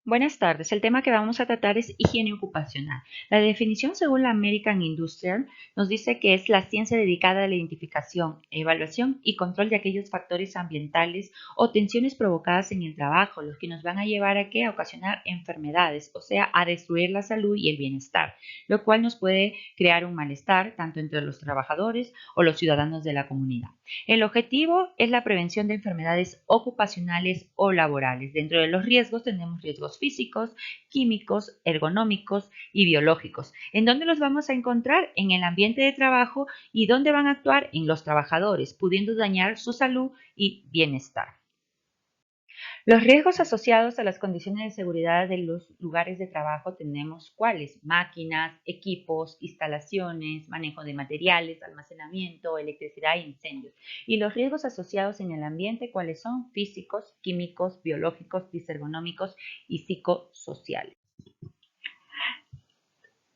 Buenas tardes. El tema que vamos a tratar es higiene ocupacional. La definición según la American Industrial nos dice que es la ciencia dedicada a la identificación, evaluación y control de aquellos factores ambientales o tensiones provocadas en el trabajo, los que nos van a llevar a qué? A ocasionar enfermedades, o sea, a destruir la salud y el bienestar, lo cual nos puede crear un malestar tanto entre los trabajadores o los ciudadanos de la comunidad. El objetivo es la prevención de enfermedades ocupacionales o laborales. Dentro de los riesgos tenemos riesgos físicos, químicos, ergonómicos y biológicos. ¿En dónde los vamos a encontrar? En el ambiente de trabajo. ¿Y dónde van a actuar? En los trabajadores, pudiendo dañar su salud y bienestar. Los riesgos asociados a las condiciones de seguridad de los lugares de trabajo tenemos cuáles: máquinas, equipos, instalaciones, manejo de materiales, almacenamiento, electricidad e incendios. Y los riesgos asociados en el ambiente, ¿cuáles son? Físicos, químicos, biológicos, disergonómicos y psicosociales.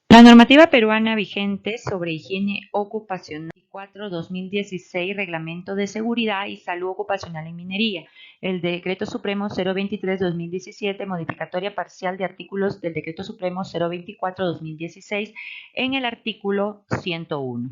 La normativa peruana vigente sobre higiene ocupacional 4/2016, Reglamento de Seguridad y Salud Ocupacional en Minería. El Decreto Supremo 023/2017, modificatoria parcial de artículos del Decreto Supremo 024/2016 en el artículo 101.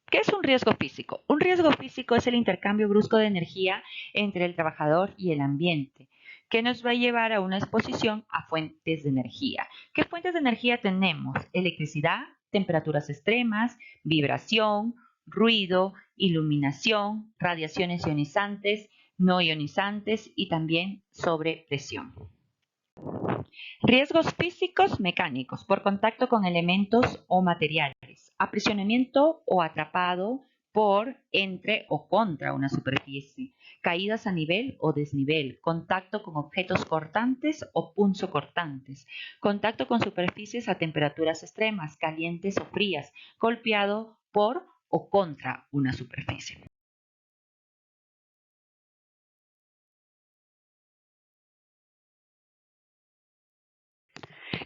¿Qué es un riesgo físico? Un riesgo físico es el intercambio brusco de energía entre el trabajador y el ambiente, que nos va a llevar a una exposición a fuentes de energía. ¿Qué fuentes de energía tenemos? Electricidad, temperaturas extremas, vibración, ruido, iluminación, radiaciones ionizantes, no ionizantes y también sobrepresión. Riesgos físicos mecánicos por contacto con elementos o materiales, aprisionamiento o atrapado por, entre o contra una superficie, caídas a nivel o desnivel, contacto con objetos cortantes o punzocortantes, contacto con superficies a temperaturas extremas, calientes o frías, golpeado por o contra una superficie.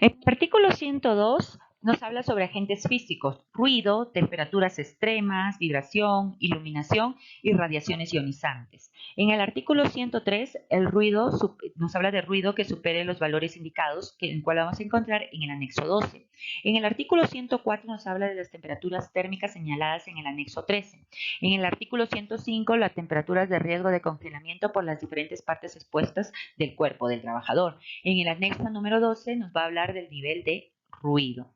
El artículo 102 nos habla sobre agentes físicos: ruido, temperaturas extremas, vibración, iluminación y radiaciones ionizantes. En el artículo 103, el ruido nos habla de ruido que supere los valores indicados, que en cual vamos a encontrar en el anexo 12. En el artículo 104 nos habla de las temperaturas térmicas señaladas en el anexo 13. En el artículo 105, las temperaturas de riesgo de congelamiento por las diferentes partes expuestas del cuerpo del trabajador. En el anexo número 12 nos va a hablar del nivel de ruido.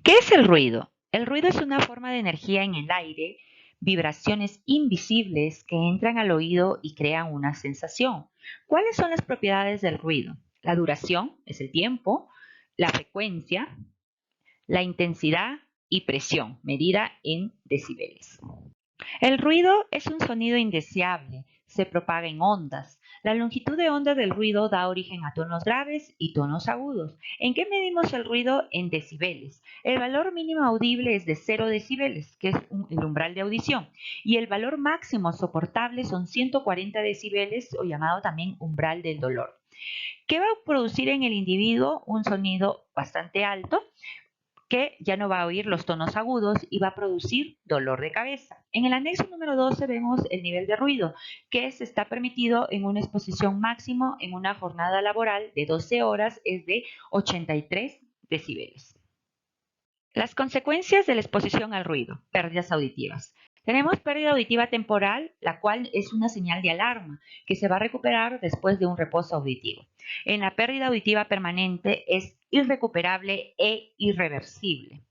¿Qué es el ruido? El ruido es una forma de energía en el aire, vibraciones invisibles que entran al oído y crean una sensación. ¿Cuáles son las propiedades del ruido? La duración, es el tiempo, la frecuencia, la intensidad y presión, medida en decibeles. El ruido es un sonido indeseable, se propaga en ondas. La longitud de onda del ruido da origen a tonos graves y tonos agudos. ¿En qué medimos el ruido? En decibeles. El valor mínimo audible es de 0 decibeles, que es el umbral de audición, y el valor máximo soportable son 140 decibeles, o llamado también umbral del dolor. ¿Qué va a producir en el individuo? Un sonido bastante alto, que ya no va a oír los tonos agudos y va a producir dolor de cabeza. En el anexo número 12 vemos el nivel de ruido, que se está permitido en una exposición máximo en una jornada laboral de 12 horas, es de 83 decibeles. Las consecuencias de la exposición al ruido: pérdidas auditivas. Tenemos pérdida auditiva temporal, la cual es una señal de alarma que se va a recuperar después de un reposo auditivo. En la pérdida auditiva permanente es irrecuperable e irreversible.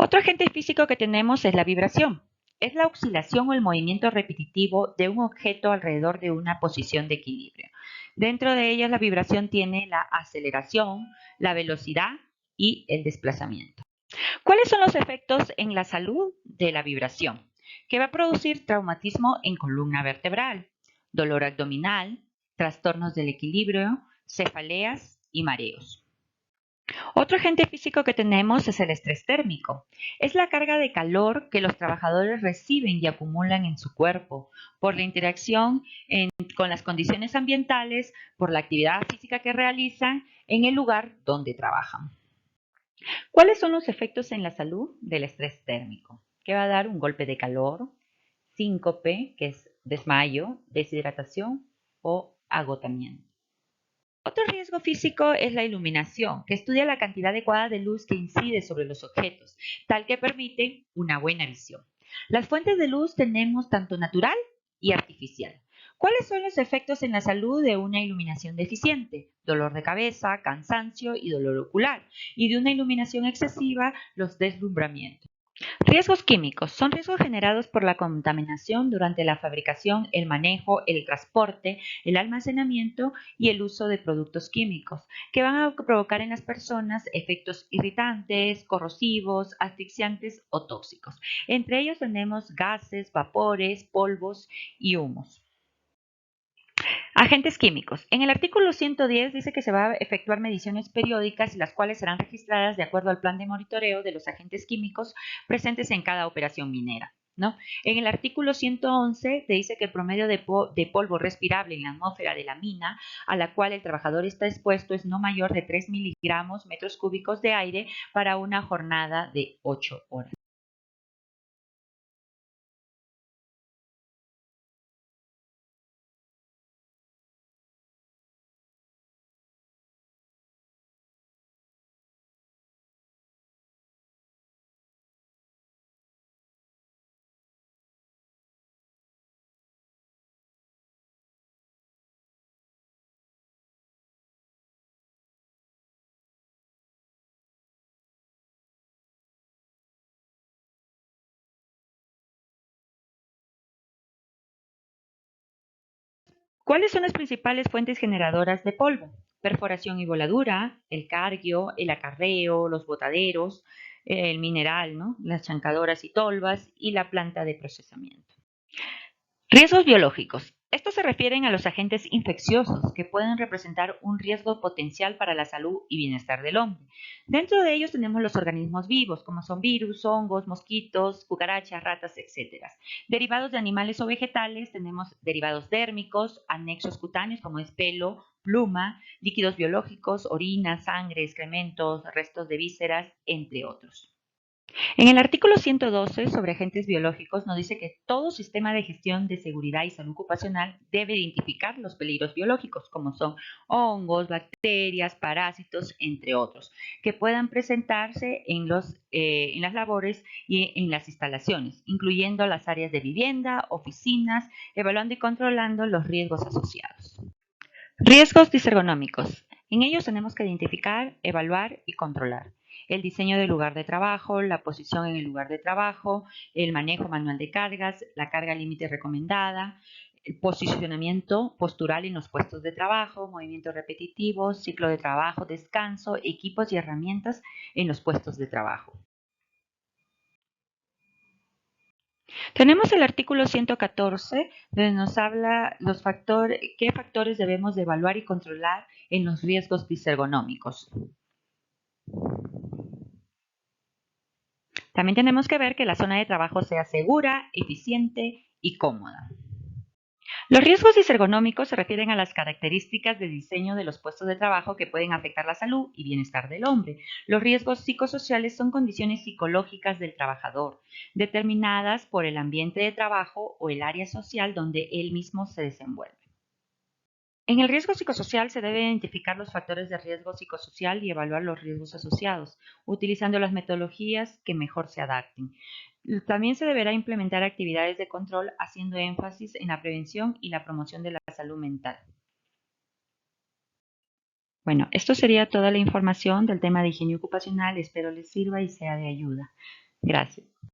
Otro agente físico que tenemos es la vibración. Es la oscilación o el movimiento repetitivo de un objeto alrededor de una posición de equilibrio. Dentro de ellas, la vibración tiene la aceleración, la velocidad y el desplazamiento. ¿Cuáles son los efectos en la salud de la vibración? Que va a producir traumatismo en columna vertebral, dolor abdominal, trastornos del equilibrio, cefaleas y mareos. Otro agente físico que tenemos es el estrés térmico. Es la carga de calor que los trabajadores reciben y acumulan en su cuerpo por la interacción con las condiciones ambientales, por la actividad física que realizan en el lugar donde trabajan. ¿Cuáles son los efectos en la salud del estrés térmico? Que va a dar un golpe de calor, síncope, que es desmayo, deshidratación o agotamiento. Otro riesgo físico es la iluminación, que estudia la cantidad adecuada de luz que incide sobre los objetos, tal que permite una buena visión. Las fuentes de luz tenemos tanto natural y artificial. ¿Cuáles son los efectos en la salud de una iluminación deficiente? Dolor de cabeza, cansancio y dolor ocular. Y de una iluminación excesiva, los deslumbramientos. Riesgos químicos son riesgos generados por la contaminación durante la fabricación, el manejo, el transporte, el almacenamiento y el uso de productos químicos, que van a provocar en las personas efectos irritantes, corrosivos, asfixiantes o tóxicos. Entre ellos tenemos gases, vapores, polvos y humos. Agentes químicos. En el artículo 110 dice que se va a efectuar mediciones periódicas, las cuales serán registradas de acuerdo al plan de monitoreo de los agentes químicos presentes en cada operación minera, ¿no? En el artículo 111 te dice que el promedio de polvo respirable en la atmósfera de la mina a la cual el trabajador está expuesto es no mayor de 3 miligramos metros cúbicos de aire para una jornada de 8 horas. ¿Cuáles son las principales fuentes generadoras de polvo? Perforación y voladura, el carguio, el acarreo, los botaderos, el mineral, ¿no? Las chancadoras y tolvas y la planta de procesamiento. Riesgos biológicos. Estos se refieren a los agentes infecciosos que pueden representar un riesgo potencial para la salud y bienestar del hombre. Dentro de ellos tenemos los organismos vivos, como son virus, hongos, mosquitos, cucarachas, ratas, etc. Derivados de animales o vegetales, tenemos derivados dérmicos, anexos cutáneos, como es pelo, pluma, líquidos biológicos, orina, sangre, excrementos, restos de vísceras, entre otros. En el artículo 112 sobre agentes biológicos nos dice que todo sistema de gestión de seguridad y salud ocupacional debe identificar los peligros biológicos, como son hongos, bacterias, parásitos, entre otros, que puedan presentarse en las labores y en las instalaciones, incluyendo las áreas de vivienda, oficinas, evaluando y controlando los riesgos asociados. Riesgos disergonómicos. En ellos tenemos que identificar, evaluar y controlar el diseño del lugar de trabajo, la posición en el lugar de trabajo, el manejo manual de cargas, la carga límite recomendada, el posicionamiento postural en los puestos de trabajo, movimientos repetitivos, ciclo de trabajo, descanso, equipos y herramientas en los puestos de trabajo. Tenemos el artículo 114, donde nos habla qué factores debemos de evaluar y controlar en los riesgos disergonómicos. También tenemos que ver que la zona de trabajo sea segura, eficiente y cómoda. Los riesgos disergonómicos se refieren a las características de diseño de los puestos de trabajo que pueden afectar la salud y bienestar del hombre. Los riesgos psicosociales son condiciones psicológicas del trabajador, determinadas por el ambiente de trabajo o el área social donde él mismo se desenvuelve. En el riesgo psicosocial se debe identificar los factores de riesgo psicosocial y evaluar los riesgos asociados, utilizando las metodologías que mejor se adapten. También se deberá implementar actividades de control haciendo énfasis en la prevención y la promoción de la salud mental. Bueno, esto sería toda la información del tema de higiene ocupacional. Espero les sirva y sea de ayuda. Gracias.